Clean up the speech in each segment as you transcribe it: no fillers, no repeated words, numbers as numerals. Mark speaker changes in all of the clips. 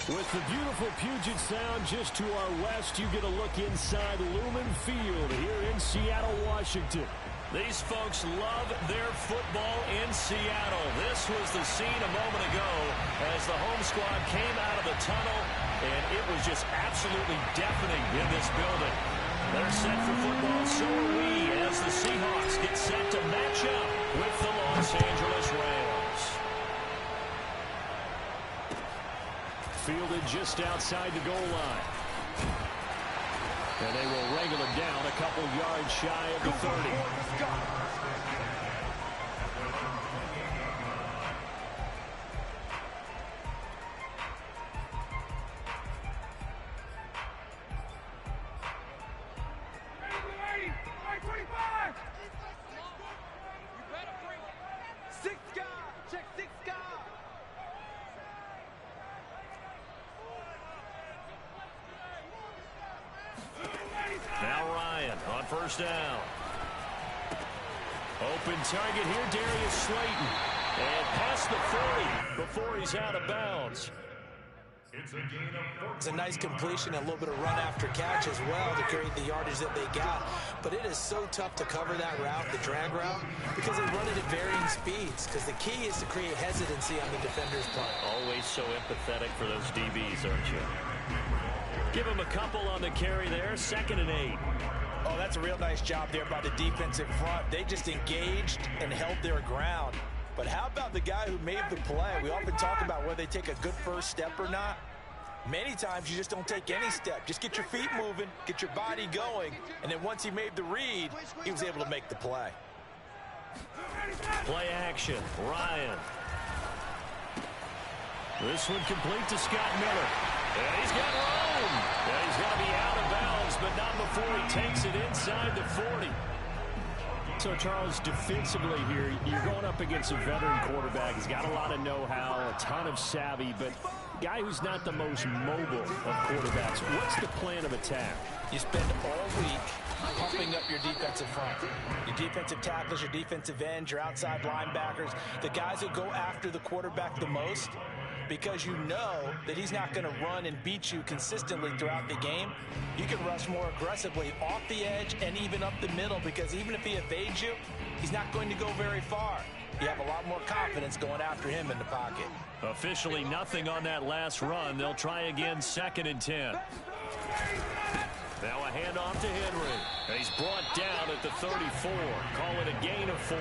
Speaker 1: With the beautiful Puget Sound just to our west, you get a look inside Lumen Field here in Seattle, Washington.
Speaker 2: These folks love their football in Seattle. This was the scene a moment ago as the home squad came out of the tunnel, and it was just absolutely deafening in this building. They're set for football, so are we, as the Seahawks get set to match up with the Los Angeles Rams.
Speaker 1: Fielded just outside the goal line. And they will wrangle him down a couple yards shy of the 30.
Speaker 2: Now Ryan on first down. Open target here, Darius Slayton. And past the 40 before he's out of bounds.
Speaker 3: It's a nice completion, a little bit of run after catch as well to create the yardage that they got. But it is so tough to cover that route, the drag route, because they run it at varying speeds. Because the key is to create hesitancy on the defender's part.
Speaker 2: Always so empathetic for those DBs, aren't you? Give him a couple on the carry there. 2nd and 8.
Speaker 3: Oh, that's a real nice job there by the defensive front. They just engaged and held their ground. But how about the guy who made the play? We often talk about whether they take a good first step or not. Many times you just don't take any step. Just get your feet moving, get your body going, and then once he made the read, he was able to make the play.
Speaker 2: Play action, Ryan. This one complete to Scott Miller. And he's got room. And he's going to be out of bounds, but not before he takes it inside the 40.
Speaker 1: So, Charles, defensively here, you're going up against a veteran quarterback. He's got a lot of know-how, a ton of savvy, but a guy who's not the most mobile of quarterbacks. What's the plan of attack?
Speaker 3: You spend all week pumping up your defensive front. Your defensive tackles, your defensive ends, your outside linebackers, the guys who go after the quarterback the most, because you know that he's not going to run and beat you consistently throughout the game. You can rush more aggressively off the edge and even up the middle, because even if he evades you, he's not going to go very far. You have a lot more confidence going after him in the pocket.
Speaker 2: Officially nothing on that last run. They'll try again, 2nd and 10. Now a handoff to Henry. And he's brought down at the 34. Call it a gain of 4.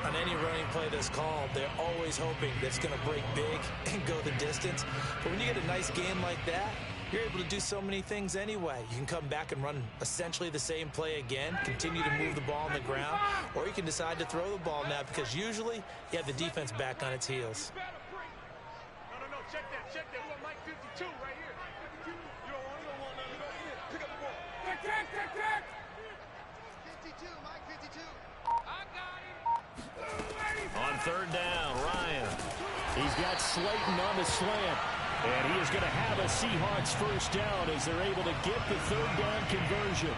Speaker 3: On any running play that's called, they're always hoping that it's going to break big and go the distance. But when you get a nice gain like that, you're able to do so many things anyway. You can come back and run essentially the same play again, continue to move the ball on the ground, or you can decide to throw the ball now, because usually you have the defense back on its heels.
Speaker 4: No, check that. We want Mike 52 right here. You don't want none of those. Pick up the ball. Check. 52, Mike 52. I got him.
Speaker 2: On 3rd down, Ryan.
Speaker 1: He's got Slayton on the slant. And he is going to have a Seahawks first down as they're able to get the 3rd down conversion.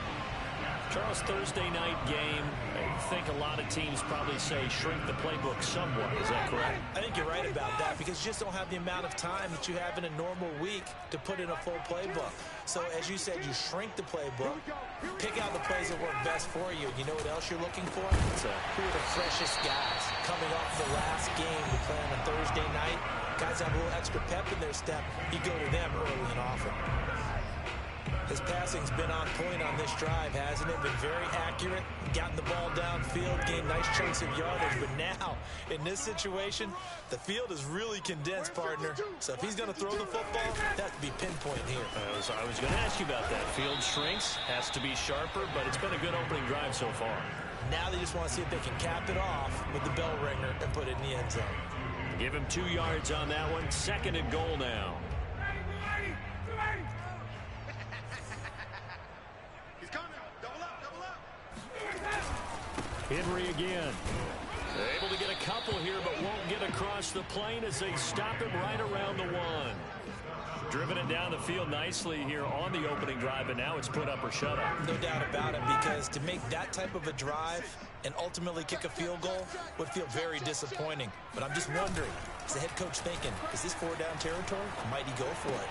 Speaker 2: Charles, Thursday night game, I think a lot of teams probably say shrink the playbook somewhat. Is that correct?
Speaker 3: I think you're right about that, because you just don't have the amount of time that you have in a normal week to put in a full playbook. So, as you said, you shrink the playbook, pick out the plays that work best for you. You know what else you're looking for? Who are the freshest guys coming off the last game to play on a Thursday night? Guys have a little extra pep in their step. You go to them early and often. His passing's been on point on this drive, hasn't it? Been very accurate, gotten the ball downfield, gained nice chunks of yardage. But now, in this situation, the field is really condensed, partner. So if he's going to throw the football, it has to be pinpoint here.
Speaker 2: I was going to ask you about that. Field shrinks, has to be sharper, but it's been a good opening drive so far.
Speaker 3: Now they just want to see if they can cap it off with the bell ringer and put it in the end zone.
Speaker 2: Give him 2 yards on that one. 2nd and goal now.
Speaker 1: Henry again.
Speaker 2: They're able to get a couple here, but won't get across the plane as they stop him right around the 1. Driven it down the field nicely here on the opening drive, and now it's put up or shut up.
Speaker 3: No doubt about it, because to make that type of a drive and ultimately kick a field goal would feel very disappointing. But I'm just wondering, is the head coach thinking, is this 4-down territory? Or might he go for it?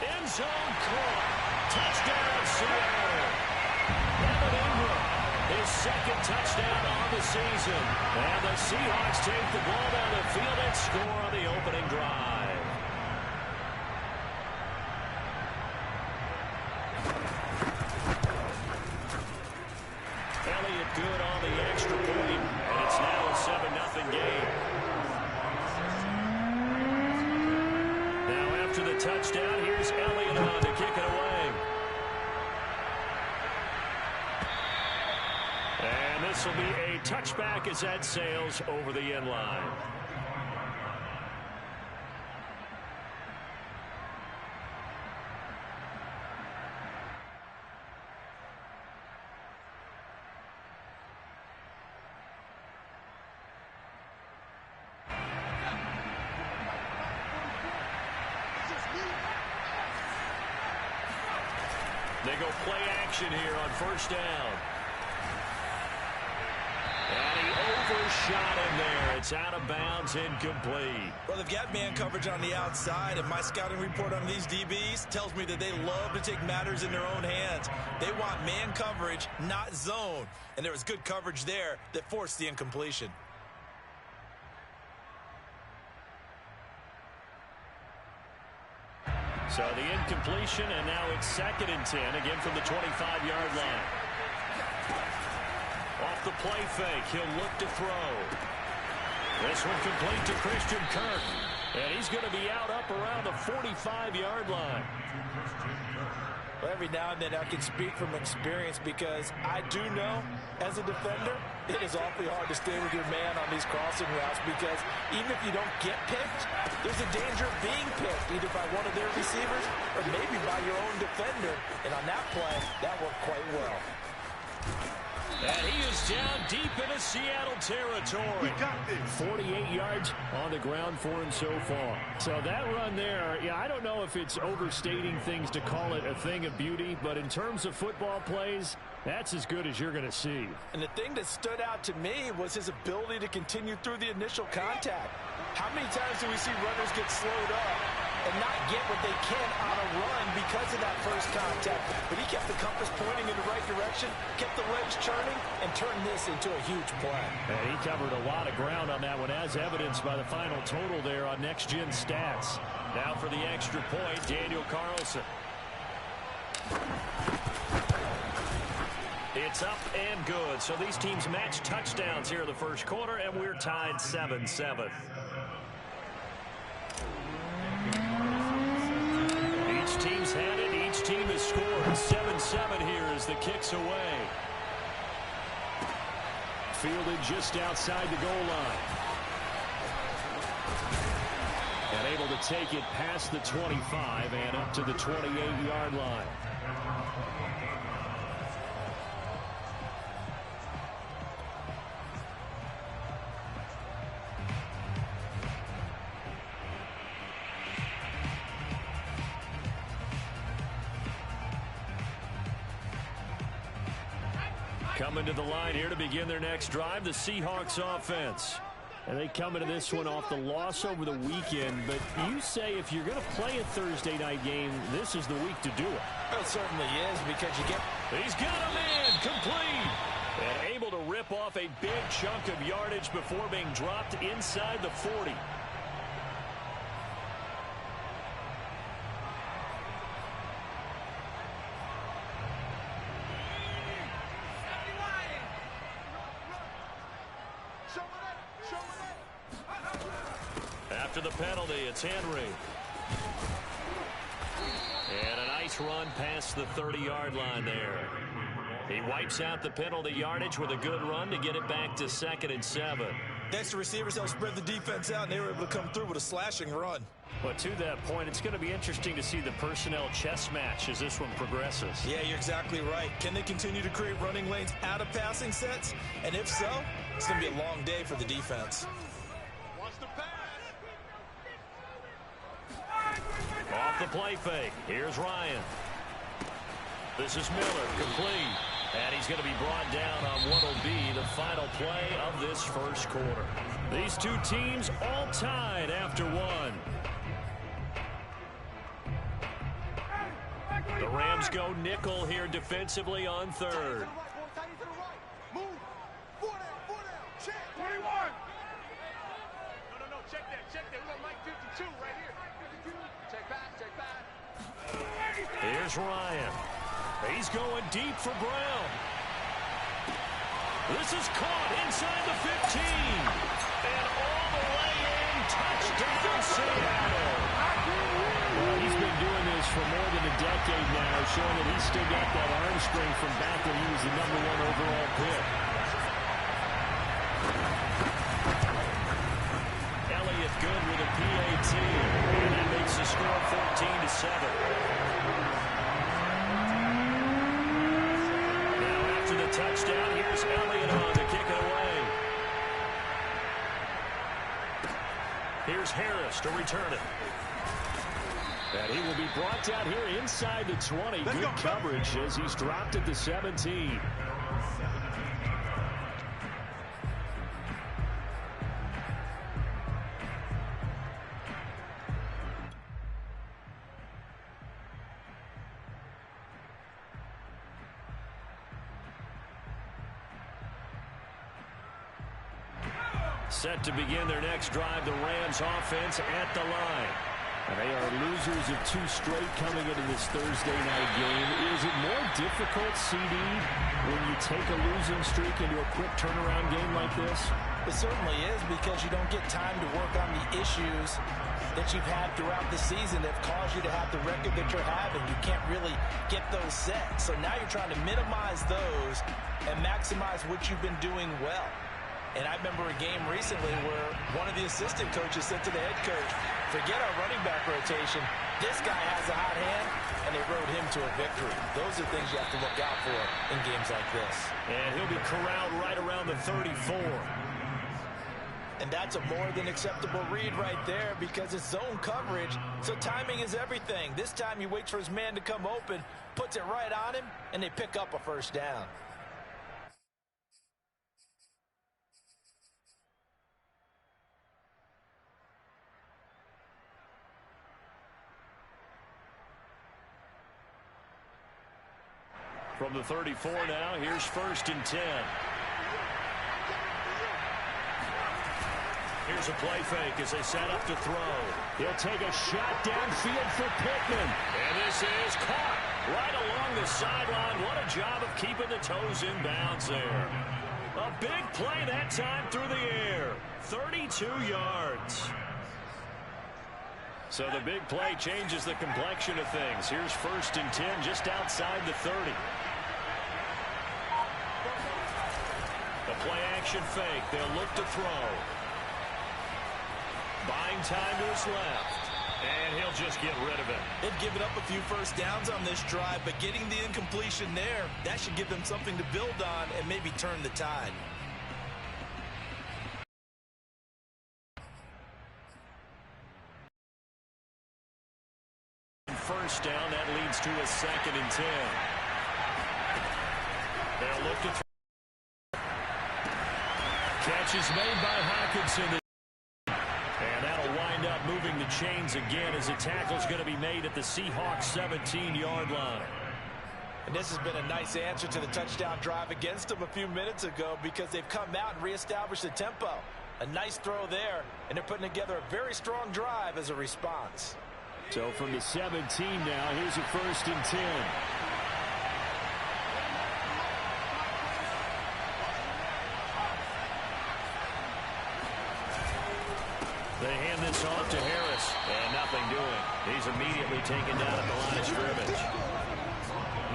Speaker 2: End zone caught. Touchdown, Seattle. Evan Ingram, his second touchdown on the season. And the Seahawks take the ball down the field and score on the opening drive. Elliott good on the extra point, and it's now a 7-0 game. Now after the touchdown, here's Elliott on to kick it away. And this will be a touchback as that sails over the end line. They go play action here on first down. And he overshot him there. It's out of bounds, incomplete.
Speaker 3: Well, they've got man coverage on the outside, and my scouting report on these DBs tells me that they love to take matters in their own hands. They want man coverage, not zone. And there was good coverage there that forced the incompletion.
Speaker 2: So the incompletion, and now it's 2nd and 10, again from the 25-yard line. Off the play fake, he'll look to throw. This one complete to Christian Kirk. And he's going to be out up around the 45-yard line.
Speaker 3: Well, every now and then I can speak from experience, because I do know, as a defender, it is awfully hard to stay with your man on these crossing routes, because even if you don't get picked, there's a danger of being picked, either by one of their receivers or maybe by your own defender. And on that play, that worked quite well.
Speaker 2: And he is down deep into Seattle territory.
Speaker 1: 48 yards on the ground for him so far. So that run there, yeah, I don't know if it's overstating things to call it a thing of beauty, but in terms of football plays, that's as good as you're going to see.
Speaker 3: And the thing that stood out to me was his ability to continue through the initial contact. How many times do we see runners get slowed up and not get what they can on a run because of that first contact? But he kept the compass pointing in the right direction, kept the legs churning, and turned this into a huge play.
Speaker 1: And he covered a lot of ground on that one, as evidenced by the final total there on Next Gen Stats.
Speaker 2: Now for the extra point, Daniel Carlson. It's up and good. So these teams match touchdowns here in the first quarter, and we're tied 7-7. Each team's had it. Each team has scored. 7-7 here as the kick's away.
Speaker 1: Fielded just outside the goal line. And able to take it past the 25 and up to the 28-yard line.
Speaker 2: Coming to the line here to begin their next drive, the Seahawks offense.
Speaker 1: And they come into this one off the loss over the weekend, but you say if you're going to play a Thursday night game, this is the week to do it.
Speaker 3: It certainly is, because you get...
Speaker 2: He's got a man, complete. And able to rip off a big chunk of yardage before being dropped inside the 40. After the penalty, it's Henry. And a nice run past the 30-yard line there. He wipes out the penalty yardage with a good run to get it back to 2nd and 7.
Speaker 3: Next, the receivers helped spread the defense out, and they were able to come through with a slashing run.
Speaker 1: But to that point, it's going to be interesting to see the personnel chess match as this one progresses.
Speaker 3: Yeah, you're exactly right. Can they continue to create running lanes out of passing sets? And if so, it's going to be a long day for the defense.
Speaker 2: Off the play fake. Here's Ryan. This is Miller, complete. And he's going to be brought down on what will be the final play of this first quarter. These two teams all tied after one. The Rams go nickel here defensively on third.
Speaker 4: Move. 4 down. Check. 21. No. Check that. We got Mike 52 right here. Check back.
Speaker 2: Here's Ryan. He's going deep for Brown. This is caught inside the 15. And all the way in. Touchdown, Seattle.
Speaker 1: Well, he's been doing this for more than a decade now, showing that he's still got that arm strength from back when he was the #1 overall pick.
Speaker 2: Elliott good with a PAT. And that makes the score 14-7. Touchdown. Here's Elliott on to kick it away. Here's Harris to return it.
Speaker 1: And he will be brought down here inside the 20. Good coverage as he's dropped at the 17.
Speaker 2: Set to begin their next drive, the Rams offense at the line.
Speaker 1: And they are losers of 2 straight coming into this Thursday night game. Is it more difficult, CD, when you take a losing streak into a quick turnaround game like this?
Speaker 3: It certainly is, because you don't get time to work on the issues that you've had throughout the season that have caused you to have the record that you're having. You can't really get those set. So now you're trying to minimize those and maximize what you've been doing well. And I remember a game recently where one of the assistant coaches said to the head coach, forget our running back rotation. This guy has a hot hand, and they rode him to a victory. Those are things you have to look out for in games like this.
Speaker 2: And he'll be corralled right around the 34.
Speaker 3: And that's a more than acceptable read right there, because it's zone coverage, so timing is everything. This time he waits for his man to come open, puts it right on him, and they pick up a first down.
Speaker 2: From the 34 now, here's 1st and 10. Here's a play fake as they set up to throw.
Speaker 1: He'll take a shot downfield for Pittman.
Speaker 2: And this is caught right along the sideline. What a job of keeping the toes in bounds there. A big play that time through the air. 32 yards. So the big play changes the complexion of things. Here's 1st and 10 just outside the 30. The play action fake. They'll look to throw. Buying time to his left. And he'll just get rid of it.
Speaker 3: They've given up a few first downs on this drive, but getting the incompletion there, that should give them something to build on and maybe turn the tide.
Speaker 2: First down, that leads to a 2nd and 10. They'll look to throw. Catch is made by Hawkinson. And that'll wind up moving the chains again as a tackle's going to be made at the Seahawks 17-yard line.
Speaker 3: And this has been a nice answer to the touchdown drive against them a few minutes ago, because they've come out and reestablished the tempo. A nice throw there, and they're putting together a very strong drive as a response.
Speaker 1: So from the 17 now, here's a 1st and 10.
Speaker 2: They hand this off to Harris, and nothing doing. He's immediately taken down at the line of scrimmage.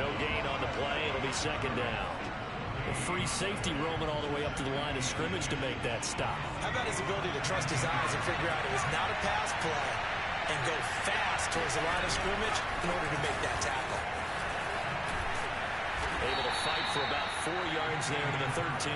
Speaker 2: No gain on the play. It'll be 2nd down. A free safety roaming all the way up to the line of scrimmage to make that stop.
Speaker 3: How about his ability to trust his eyes and figure out it was not a pass play and go fast towards the line of scrimmage in order to make that tackle.
Speaker 2: Able to fight for about 4 yards there to the 13.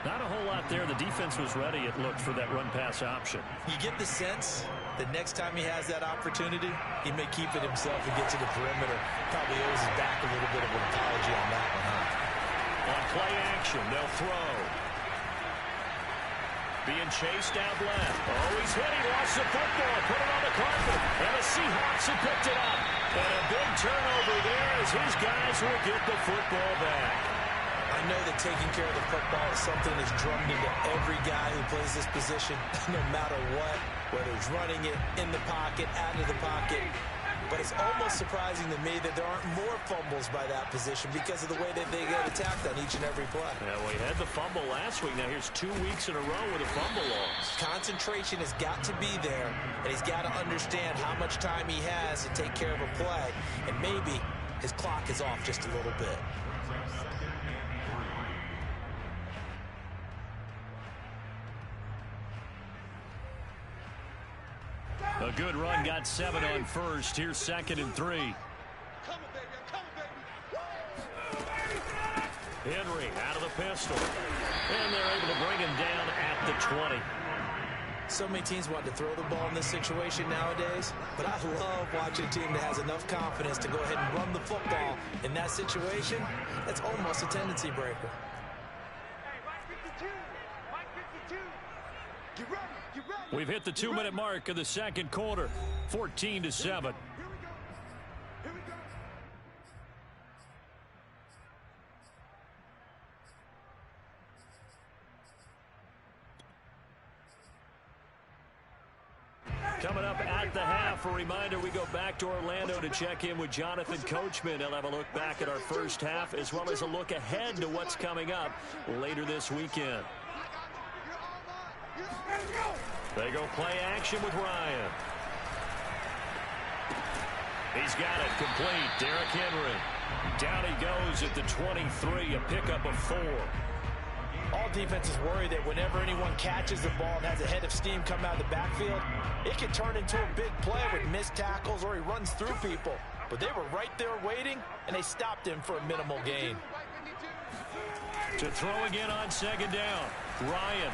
Speaker 1: Not a whole lot there. The defense was ready, it looked, for that run-pass option.
Speaker 3: You get the sense that next time he has that opportunity, he may keep it himself and get to the perimeter. Probably owes his back a little bit of an apology on that one, huh?
Speaker 2: On play action, they'll throw. Being chased out left. Oh, he's hit. He lost the football. Put it on the carpet. And the Seahawks have picked it up. And a big turnover there as his guys will get the football back.
Speaker 3: I know that taking care of the football is something that's drummed into every guy who plays this position, no matter what, whether it's running it, in the pocket, out of the pocket. But it's almost surprising to me that there aren't more fumbles by that position because of the way that they get attacked on each and every play.
Speaker 2: Yeah, well, he had the fumble last week. Now here's 2 weeks in a row with a fumble loss.
Speaker 3: Concentration has got to be there, and he's got to understand how much time he has to take care of a play, and maybe his clock is off just a little bit.
Speaker 1: A good run, got 7 on first. Here's 2nd and 3.
Speaker 2: Henry out of the pistol. And they're able to bring him down at the 20.
Speaker 3: So many teams want to throw the ball in this situation nowadays, but I love watching a team that has enough confidence to go ahead and run the football in that situation. That's almost a tendency breaker.
Speaker 4: Hey, Mike 52. Mike 52. Get ready. Get ready.
Speaker 1: We've hit the 2-minute mark of the second quarter. 14-7.
Speaker 4: Here we go. Here we go.
Speaker 1: Coming up at the half, a reminder, we go back to Orlando to check in with Jonathan Coachman. He'll have a look back at our first half as well as a look ahead to what's coming up later this weekend. They go play action with Ryan. He's got it complete. Derrick Henry. Down he goes at the 23, a pickup of 4.
Speaker 3: All defenses worry that whenever anyone catches the ball and has a head of steam come out of the backfield, it can turn into a big play with missed tackles or he runs through people. But they were right there waiting, and they stopped him for a minimal gain.
Speaker 1: To throw again on 2nd down. Ryan.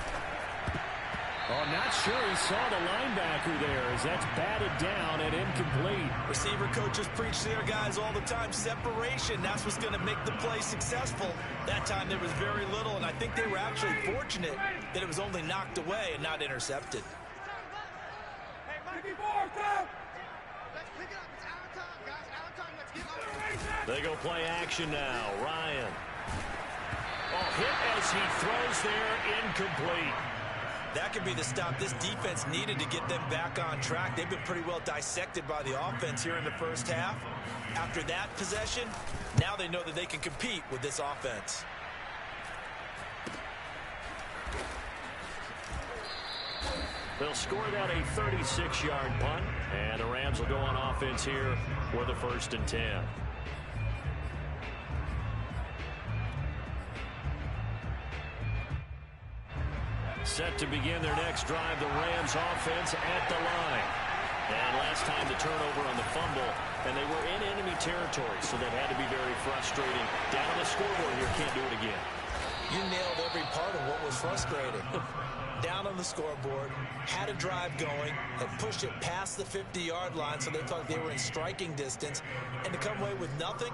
Speaker 1: Oh, not sure he saw the linebacker there as that's batted down and incomplete.
Speaker 3: Receiver coaches preach to their guys all the time. Separation, that's what's going to make the play successful. That time there was very little, and I think they were actually fortunate that it was only knocked away and not intercepted.
Speaker 4: Hey, Mike 54, time. Let's pick it up. It's out of time, guys. Out of time. Let's get on.
Speaker 1: They go play action now. Ryan. Oh, hit as he throws there, incomplete.
Speaker 3: That could be the stop this defense needed to get them back on track. They've been pretty well dissected by the offense here in the first half. After that possession, now they know that they can compete with this offense.
Speaker 1: They'll score that a 36-yard punt, and the Rams will go on offense here with a 1st and 10. Set to begin their next drive, the Rams offense at the line. And last time the turnover on the fumble, and they were in enemy territory, so that had to be very frustrating. Down on the scoreboard here, can't do it again.
Speaker 3: You nailed every part of what was frustrating. Down on the scoreboard, had a drive going, had pushed it past the 50-yard line so they thought they were in striking distance, and to come away with nothing,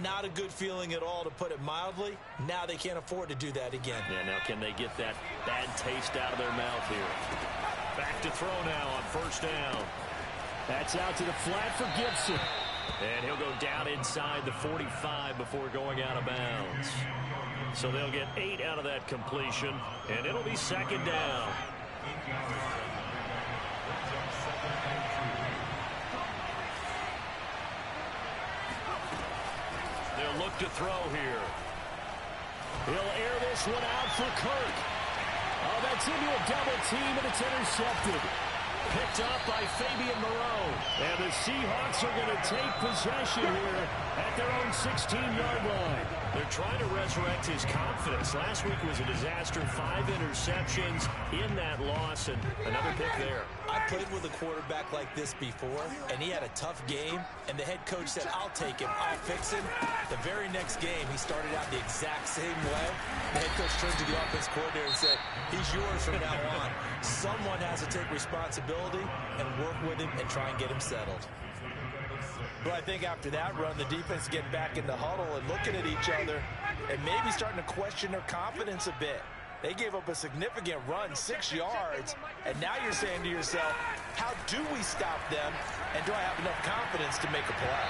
Speaker 3: not a good feeling at all, to put it mildly. Now they can't afford to do that again.
Speaker 1: Yeah, now can they get that bad taste out of their mouth here? Back to throw now on 1st down. That's out to the flat for Gibson. And he'll go down inside the 45 before going out of bounds. So they'll get 8 out of that completion, and it'll be 2nd down. They'll look to throw here. He'll air this one out for Kirk. Oh, that's into a double team, and it's intercepted. Picked up by Fabian Moreau. And the Seahawks are going to take possession here at their own 16-yard line.
Speaker 2: They're trying to resurrect his confidence. Last week was a disaster. 5 interceptions in that loss, and another pick there.
Speaker 3: I played with a quarterback like this before, and he had a tough game, and the head coach said, I'll take him, I'll fix him. The very next game, he started out the exact same way. The head coach turned to the offense coordinator and said, he's yours from now on. Someone has to take responsibility and work with him and try and get him settled. But I think after that run, the defense getting back in the huddle and looking at each other and maybe starting to question their confidence a bit. They gave up a significant run, 6 yards, and now you're saying to yourself, how do we stop them, and do I have enough confidence to make a play?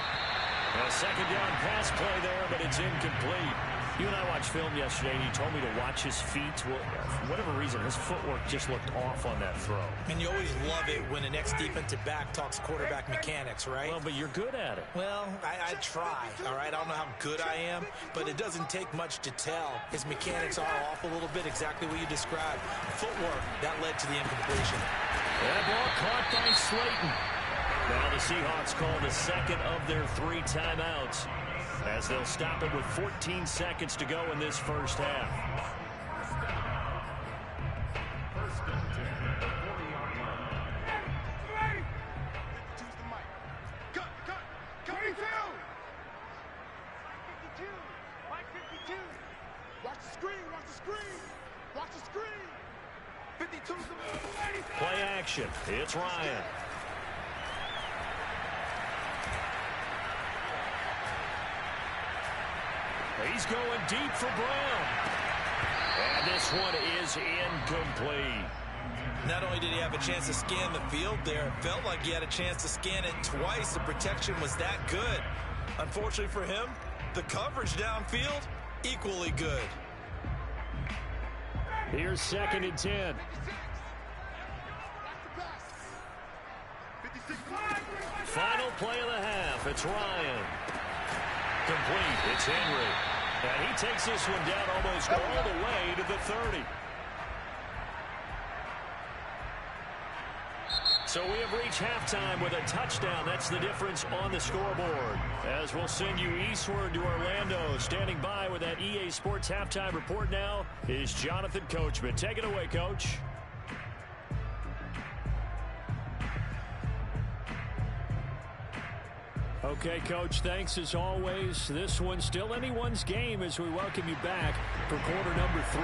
Speaker 2: A second down pass play there, but it's incomplete.
Speaker 1: You and I watched film yesterday, and you told me to watch his feet. Well, for whatever reason, his footwork just looked off on that throw.
Speaker 3: And you always love it when an ex-defensive back talks quarterback mechanics, right?
Speaker 1: Well, but you're good at it.
Speaker 3: Well, I try, all right? I don't know how good I am, but it doesn't take much to tell. His mechanics are off a little bit, exactly what you described. Footwork, that led to the incompletion.
Speaker 1: That ball caught by Slayton. Now the Seahawks call the second of their 3 timeouts, as they'll stop it with 14 seconds to go in this first half.
Speaker 4: First and 10, 40-yard line. Choose the mic. Cut. 52. Mike 52. Watch the screen. Watch the screen. 52's the
Speaker 1: Play action. It's Ryan. He's going deep for Brown. And this one is incomplete.
Speaker 3: Not only did he have a chance to scan the field there, it felt like he had a chance to scan it twice. The protection was that good. Unfortunately for him, the coverage downfield, equally good.
Speaker 1: Here's second and 10.
Speaker 4: 56.
Speaker 1: Final play of the half. It's Ryan. Complete. It's Henry. And he takes this one down almost all the way to the 30. So we have reached halftime with a touchdown. That's the difference on the scoreboard. As we'll send you eastward to Orlando. Standing by with that EA Sports halftime report now is Jonathan Coachman. Take it away, Coach. Okay, Coach, thanks as always. This one's still anyone's game as we welcome you back for quarter number 3.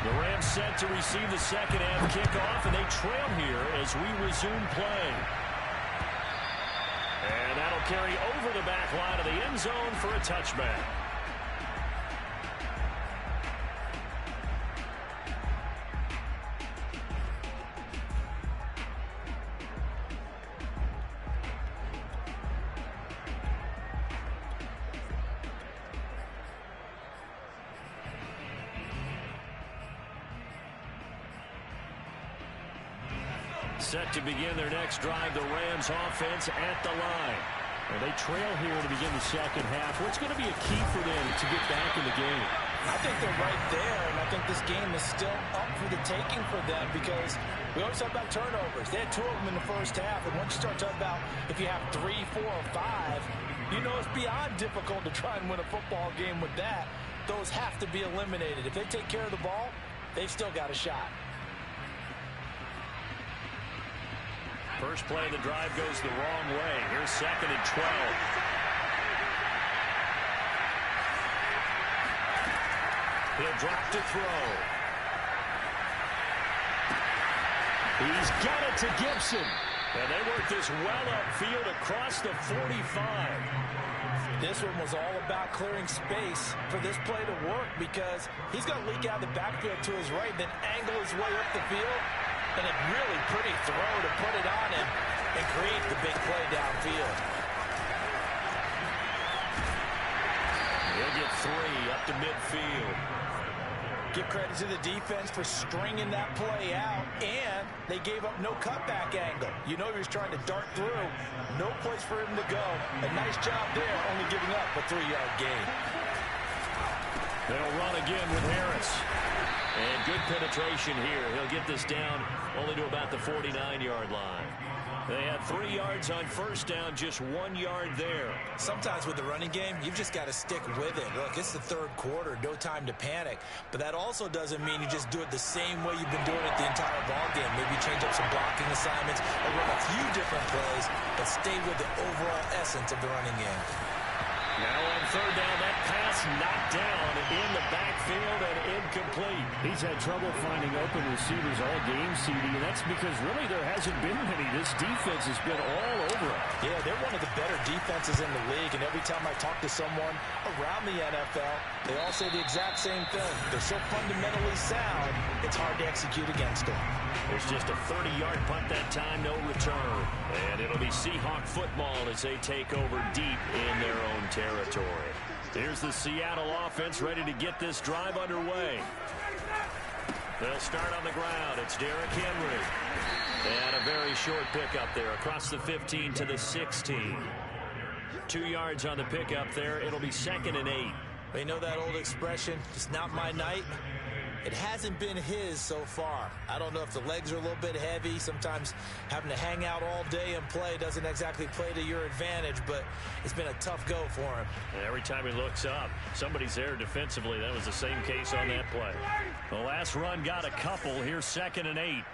Speaker 1: The Rams set to receive the second half kickoff, and they trail here as we resume play. And that'll carry over the back line of the end zone for a touchback. Set to begin their next drive, the Rams offense at the line. And they trail here to begin the second half. What's going to be a key for them to get back in the game?
Speaker 3: I think they're right there, and I think this game is still up for the taking for them because we always talk about turnovers. They had 2 of them in the first half, and once you start talking about if you have 3, 4, or 5, you know it's beyond difficult to try and win a football game with that. Those have to be eliminated. If they take care of the ball, they've still got a shot.
Speaker 1: First play of the drive goes the wrong way. Here's second and 12. He'll drop to throw. He's got it to Gibson. And they work this well upfield across the 45.
Speaker 3: This one was all about clearing space for this play to work because he's going to leak out the backfield to his right, then angle his way up the field. And a really pretty throw to put it on him and create the big play downfield.
Speaker 1: He'll get 3 up to midfield.
Speaker 3: Give credit to the defense for stringing that play out, and they gave up no cutback angle. You know he was trying to dart through. No place for him to go. A nice job there, only giving up a 3-yard gain.
Speaker 2: They'll run again with Harris. And good penetration here. He'll get this down only to about the 49-yard line. They had 3 yards on first down, just 1 yard there.
Speaker 3: Sometimes with the running game, you've just got to stick with it. Look, it's the third quarter, no time to panic. But that also doesn't mean you just do it the same way you've been doing it the entire ball game. Maybe change up some blocking assignments or run a few different plays, but stay with the overall essence of the running game.
Speaker 2: Now on third down, that pass knocked down in the backfield and incomplete.
Speaker 1: He's had trouble finding open receivers all game, CD, and that's because really there hasn't been many. This defense has been all over it.
Speaker 3: Yeah, they're one of the better defenses in the league, and every time I talk to someone around the NFL, they all say the exact same thing. They're so fundamentally sound, it's hard to execute against them.
Speaker 2: There's just a 30-yard punt that time, no return. And it'll be Seahawk football as they take over deep in their own territory. Here's the Seattle offense ready to get this drive underway. They'll start on the ground. It's Derrick Henry. And a very short pickup there across the 15 to the 16. 2 yards on the pickup there. It'll be 2nd and 8.
Speaker 3: You know that old expression, it's not my night? It hasn't been his so far. I don't know if the legs are a little bit heavy. Sometimes having to hang out all day and play doesn't exactly play to your advantage, but it's been a tough go for him.
Speaker 2: And every time he looks up, somebody's there defensively. That was the same case on that play. The last run got a couple. Here's 2nd and 8.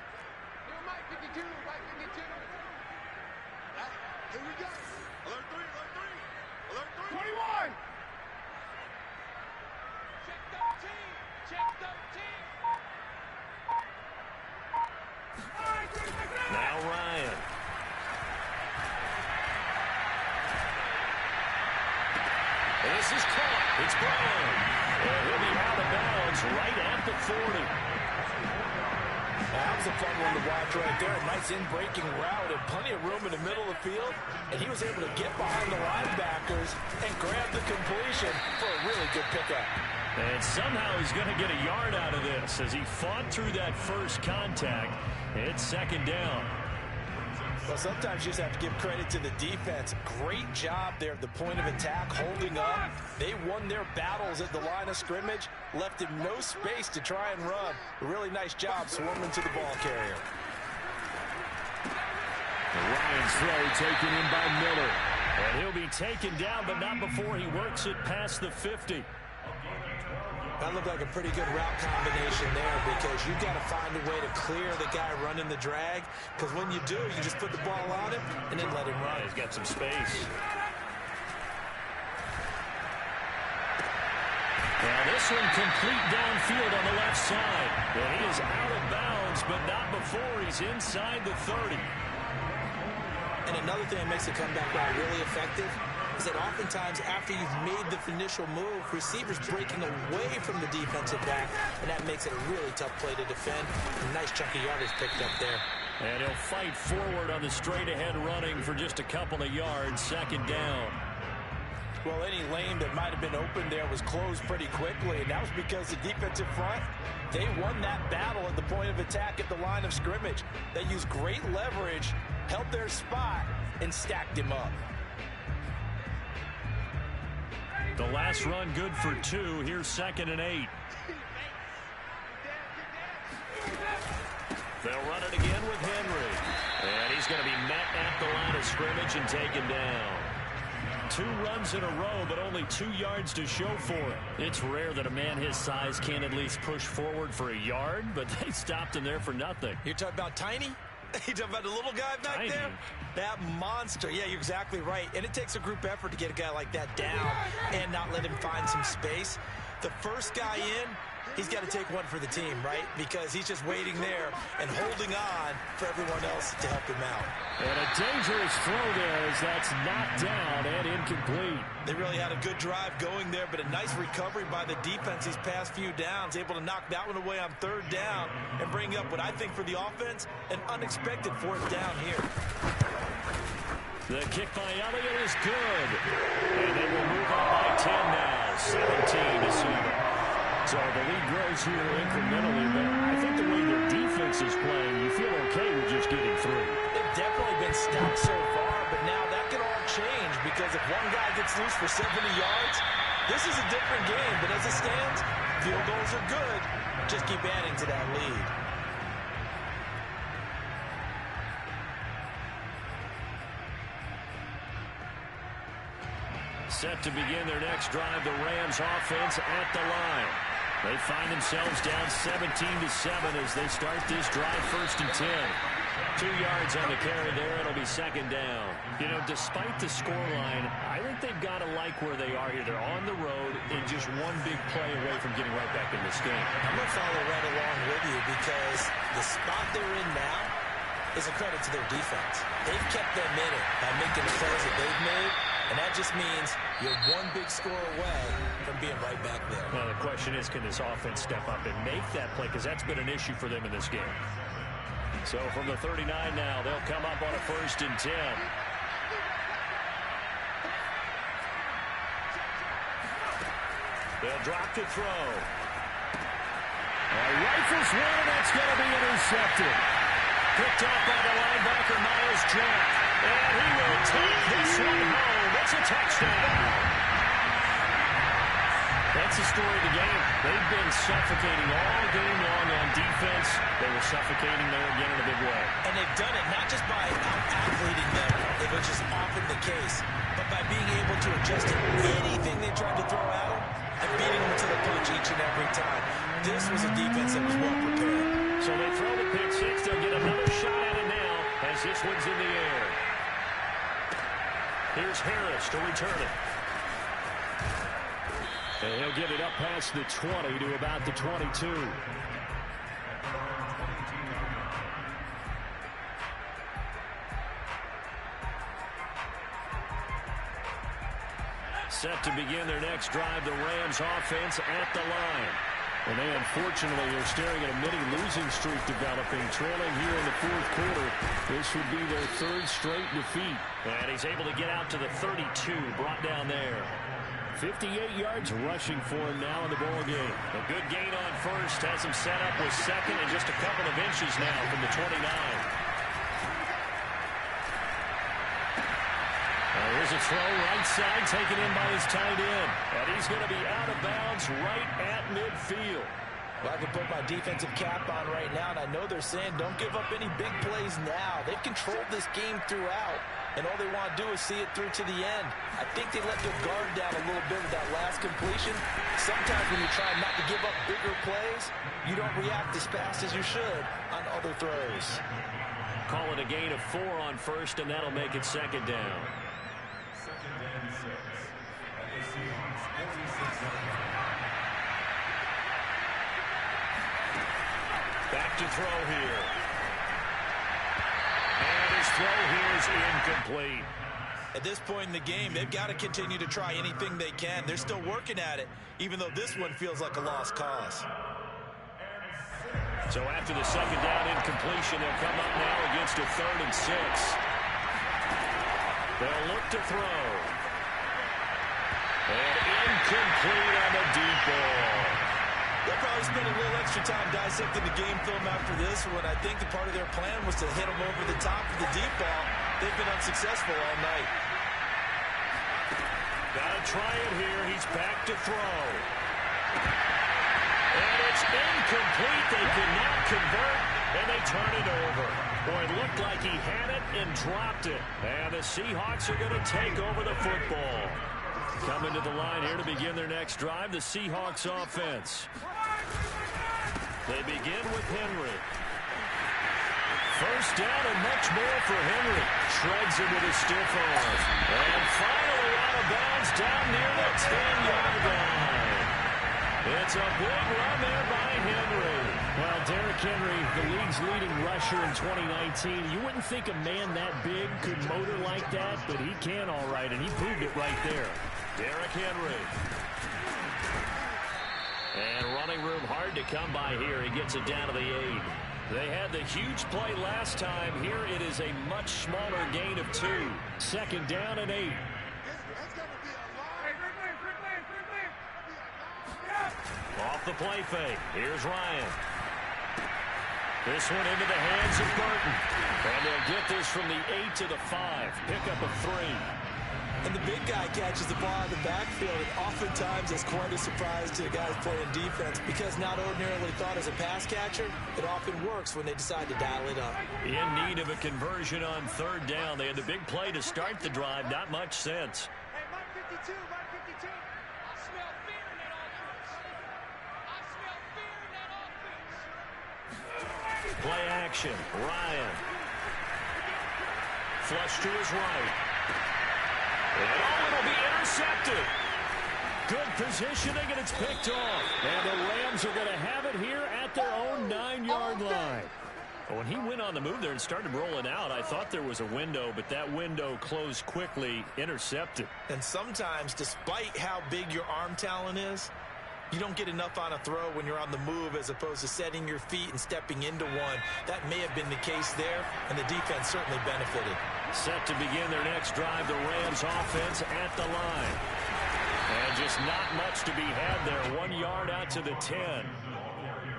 Speaker 4: Mike 52, Mike 52. Here we go. Alert 3, alert 3. Alert 3. 21. Check 13. Check 13.
Speaker 2: Now Ryan. And this is caught. It's Brown. And he'll be out of bounds right at the 40.
Speaker 3: That was a fun one to watch right there. A nice in-breaking route and plenty of room in the middle of the field. And he was able to get behind the linebackers and grab the completion for a really good pickup.
Speaker 2: And somehow he's going to get a yard out of this as he fought through that first contact. It's 2nd down.
Speaker 3: Well, sometimes you just have to give credit to the defense. Great job there at the point of attack, holding up. They won their battles at the line of scrimmage, left him no space to try and run. A really nice job swarming to the ball carrier.
Speaker 1: Ryan's throw taken in by Miller.
Speaker 2: And he'll be taken down, but not before he works it past the 50.
Speaker 3: That looked like a pretty good route combination there because you've got to find a way to clear the guy running the drag, because when you do, you just put the ball on him and then let him run.
Speaker 2: He's got some space. Now this one complete downfield on the left side. And he is out of bounds, but not before he's inside the 30.
Speaker 3: And another thing that makes the comeback route really effective is that oftentimes after you've made the initial move, receivers breaking away from the defensive back, and that makes it a really tough play to defend. A nice chunk of yardage picked up there.
Speaker 2: And he'll fight forward on the straight-ahead running for just a couple of yards, 2nd down.
Speaker 3: Well, any lane that might have been open there was closed pretty quickly, and that was because the defensive front, they won that battle at the point of attack at the line of scrimmage. They used great leverage, held their spot, and stacked him up.
Speaker 2: The last run good for 2. Here's 2nd and 8. They'll run it again with Henry. And he's going to be met at the line of scrimmage and taken down. 2 runs in a row, but only 2 yards to show for it. It's rare that a man his size can at least push forward for a yard, but they stopped him there for nothing.
Speaker 3: You're talking about Tiny? You talking about the little guy back
Speaker 2: Tiny.
Speaker 3: there? That monster. Yeah, you're exactly right. And it takes a group effort to get a guy like that down and not let him find some space. The first guy in, he's got to take one for the team, right? Because he's just waiting there and holding on for everyone else to help him out.
Speaker 1: And a dangerous throw there as that's knocked down and incomplete.
Speaker 3: They really had a good drive going there, but a nice recovery by the defense these past few downs, able to knock that one away on 3rd down and bring up what I think for the offense, an unexpected 4th down here.
Speaker 2: The kick by Elliott is good. And they will move up by 10 now, 17 to 7.
Speaker 1: So the lead grows here incrementally, but I think the way their defense is playing, you feel okay with just getting through.
Speaker 3: They've definitely been stout so far, but now that can all change because if one guy gets loose for 70 yards, This is a different game, but as it stands, field goals are good. Just keep adding to that lead.
Speaker 2: Set to begin their next drive, the Rams offense at the line. They find themselves down 17-7 as they start this drive, 1st and 10. 2 yards on the carry there. It'll be 2nd down.
Speaker 1: You know, despite the scoreline, I think they've got to like where they are here. They're on the road and just one big play away from getting right back in this game.
Speaker 3: I'm going to follow right along with you because the spot they're in now is a credit to their defense. They've kept them in it by making the plays that they've made, and that just means you're one big score away from being right back there.
Speaker 1: Now, the question is, can this offense step up and make that play? Because that's been an issue for them in this game.
Speaker 2: So from the 39 now, they'll come up on a 1st and 10. They'll drop to throw. Rifles one, and that's going to be intercepted. Picked up by the linebacker, Miles Jack. And he will take this one home. It's a touchdown. That's the story of the game. They've been suffocating all game long on defense. They were suffocating there again in a big way.
Speaker 3: And they've done it not just by out-athleting them, which is often the case, but by being able to adjust to anything they tried to throw at them and beating them to the punch each and every time. This was a defense that was well prepared.
Speaker 2: So they throw the pick six. They'll get another shot at it now as this one's in the air. Here's Harris to return it. And he'll get it up past the 20 to about the 22. Set to begin their next drive, the Rams offense at the line.
Speaker 1: And they unfortunately are staring at a mini losing streak developing, trailing here in the 4th quarter. This would be their 3rd straight defeat.
Speaker 2: And he's able to get out to the 32, brought down there.
Speaker 1: 58 yards rushing for him now in the ball game.
Speaker 2: A good gain on first, has him set up with 2nd and just a couple of inches now from the 29. Here's a throw right side taken in by his tight end. And he's going to be out of bounds right at midfield.
Speaker 3: Well, I can put my defensive cap on right now, and I know they're saying don't give up any big plays now. They've controlled this game throughout, and all they want to do is see it through to the end. I think they let their guard down a little bit with that last completion. Sometimes when you try not to give up bigger plays, you don't react as fast as you should on other throws.
Speaker 2: Call it a gain of 4 on first, and that'll make it 2nd down. Back to throw here. And his throw here is incomplete.
Speaker 3: At this point in the game, they've got to continue to try anything they can. They're still working at it, even though this one feels like a lost cause.
Speaker 2: So after the 2nd down incompletion, they'll come up now against a 3rd and 6. They'll look to throw. And incomplete on the deep ball.
Speaker 3: They'll probably spend a little extra time dissecting the game film after this one. I think the part of their plan was to hit them over the top of the deep ball. They've been unsuccessful all night.
Speaker 2: Gotta try it here. He's back to throw. And it's incomplete. They cannot convert, and they turn it over. Boy, it looked like he had it and dropped it. And the Seahawks are going to take over the football. Coming to the line here to begin their next drive, the Seahawks offense. They begin with Henry. First down and much more for Henry. Shreds him with a stiff arm. And finally out of bounds down near the 10-yard line. It's a big run there by Henry.
Speaker 1: Well, Derrick Henry, the league's leading rusher in 2019. You wouldn't think a man that big could motor like that, but he can all right, and he proved it right there.
Speaker 2: Derrick Henry. And running room hard to come by here. He gets it down to the 8. They had the huge play last time. Here it is a much smaller gain of 2. 2nd down and 8. Off the play fake. Here's Ryan. This one into the hands of Burton. And they'll get this from the 8 to the 5. Pick up a 3.
Speaker 3: And the big guy catches the ball in the backfield, and oftentimes it's quite a surprise to the guys playing defense because not ordinarily thought as a pass catcher, it often works when they decide to dial it up.
Speaker 2: In need of a conversion on third down. They had the big play to start the drive. Not much sense.
Speaker 4: Hey, Mike 52, Mike 52. I smell fear in that offense. I smell fear in that offense.
Speaker 2: Play action. Ryan. Flush to his right. Oh, it'll be intercepted. Good positioning, and it's picked off.
Speaker 1: And the Rams are going to have it here at their own 9-yard line.
Speaker 2: When he went on the move there and started rolling out, I thought there was a window, but that window closed quickly, intercepted.
Speaker 3: And sometimes, despite how big your arm talent is, you don't get enough on a throw when you're on the move as opposed to setting your feet and stepping into one. That may have been the case there, and the defense certainly benefited.
Speaker 2: Set to begin their next drive, the Rams offense at the line. And just not much to be had there. 1 yard out to the 10.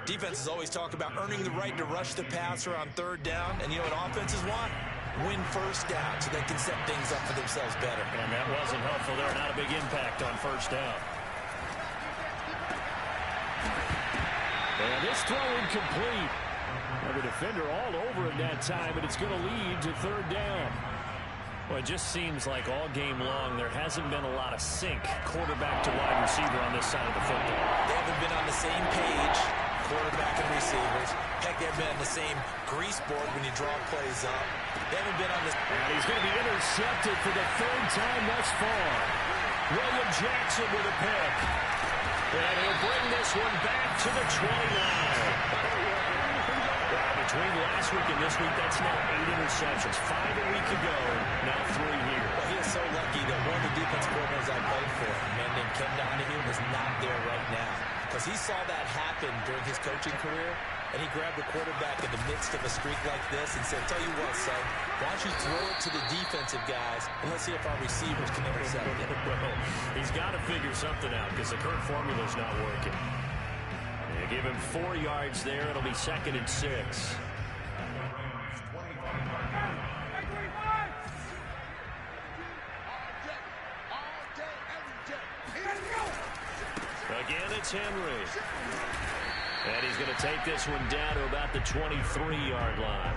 Speaker 3: Defenses always talk about earning the right to rush the passer on third down, and you know what offenses want? Win first down so they can set things up for themselves better.
Speaker 2: And that wasn't helpful there. Not a big impact on first down.
Speaker 1: And this throw incomplete. And the defender all over it that time, and it's going to lead to third down.
Speaker 2: Well, it just seems like all game long there hasn't been a lot of sync quarterback to wide receiver on this side of the football.
Speaker 3: They haven't been on the same page, quarterback and receivers. Heck, they haven't been on the same grease board when you draw plays up. They haven't been on this.
Speaker 1: And he's going to be intercepted for the third time thus far.
Speaker 2: William Jackson with a pick. And he'll bring this one back to the 29. Between last week and this week, that's now 8 interceptions. 5 a week ago, now 3 here.
Speaker 3: Well, he is so lucky that one of the defense coordinators I played for, a man named Ken Donahue, is not there right now. Because he saw that happen during his coaching career, and he grabbed the quarterback in the midst of a streak like this and said, tell you what, son, why don't you throw it to the defensive guys, and let's see if our receivers can intercept it.
Speaker 2: Well, he's got to figure something out because the current formula's not working. They give him 4 yards there. It'll be 2nd and 6. Again, it's Henry. And he's going to take this one down to about the 23-yard line.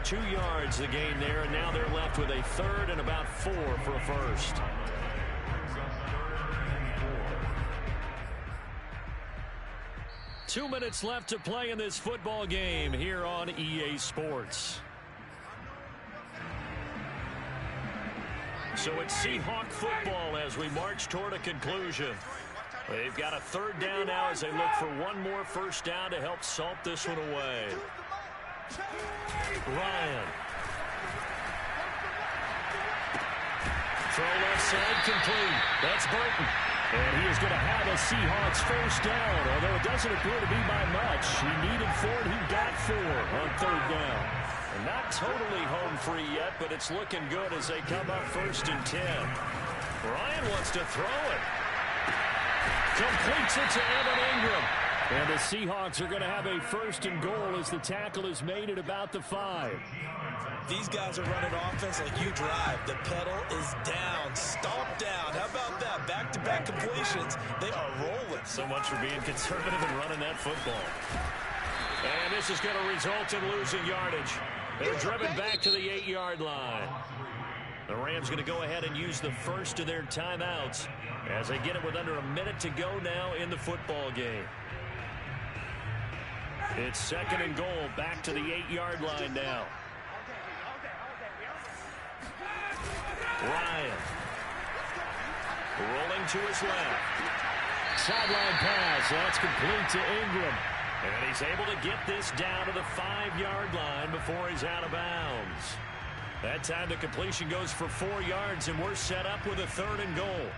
Speaker 2: 2 yards the gain there, and now they're left with a third and about 4 for a first. Two minutes left to play in this football game here on EA Sports. So it's Seahawk football as we march toward a conclusion. They've got a third down now as they look for one more first down to help salt this one away. Ryan. Throw left side complete. That's Burton.
Speaker 1: And he is going to have a Seahawks first down, although it doesn't appear to be by much. He needed 4, and he got 4 on third down.
Speaker 2: And not totally home free yet, but it's looking good as they come up 1st and 10. Ryan wants to throw it.
Speaker 1: Completes it to Evan Ingram. And the Seahawks are going to have a 1st and goal as the tackle is made at about the 5.
Speaker 3: These guys are running offense like you drive. The pedal is down, stomp down. How about that? Back-to-back completions. They are rolling.
Speaker 2: So much for being conservative and running that football. And this is going to result in losing yardage. They're driven back to the 8-yard line. The Rams going to go ahead and use the first of their timeouts as they get it with under a minute to go now in the football game. It's 2nd and goal, back to the 8-yard line now. Ryan. Rolling to his left.
Speaker 1: Sideline pass. That's complete to Ingram.
Speaker 2: And he's able to get this down to the 5-yard line before he's out of bounds. That time the completion goes for 4 yards, and we're set up with a 3rd and goal.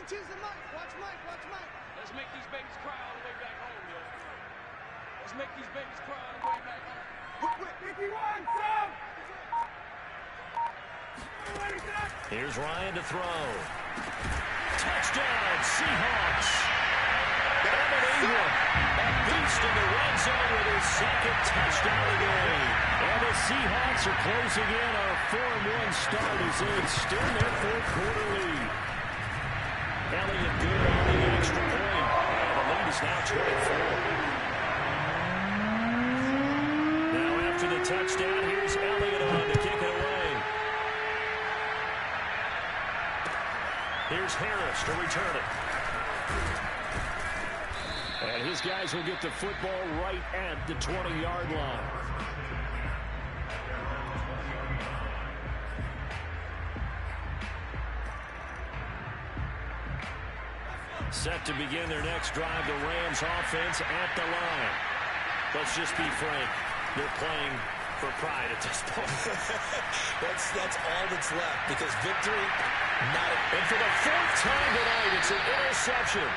Speaker 4: Choose the mic. Watch Mike. Watch Mike.
Speaker 5: Let's make these babies cry all the way back home, yo. Let's make these babies cry all the way back home.
Speaker 2: Here's Ryan to throw. Seahawks. Evan Ingram, a beast in the red zone with his second touchdown of the game.
Speaker 1: And the Seahawks are closing in on a 4-1 start as they extend their fourth-quarter lead.
Speaker 2: Elliott good on the extra point. And the lead is now 24. Now after the touchdown, here's Elliott on to kick it away. Here's Harris to return it.
Speaker 1: And his guys will get the football right at the 20-yard line.
Speaker 2: Set to begin their next drive, the Rams offense at the line. Let's just be frank, they're playing for pride at this point.
Speaker 3: That's all that's left, because victory, not a...
Speaker 2: And for the fourth time tonight, it's an interception.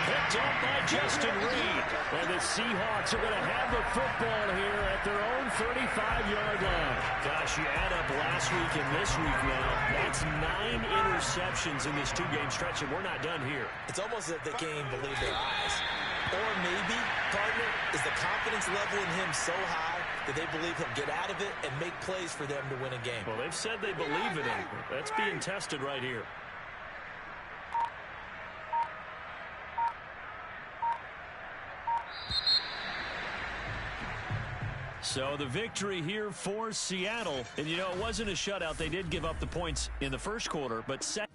Speaker 2: Picked up by Justin Reed.
Speaker 1: And the Seahawks are going to have the football here at their own 35-yard line.
Speaker 2: Gosh, you add up last week and this week now, that's 9 interceptions in this two-game stretch, and we're not done here.
Speaker 3: It's almost as if they can't even believe their eyes. Or maybe, partner, is the confidence level in him so high that they believe he'll get out of it and make plays for them to win a game.
Speaker 2: Well, they've said they believe in him. That's being tested right here. So the victory here for Seattle. And, you know, it wasn't a shutout. They did give up the points in the first quarter, but second.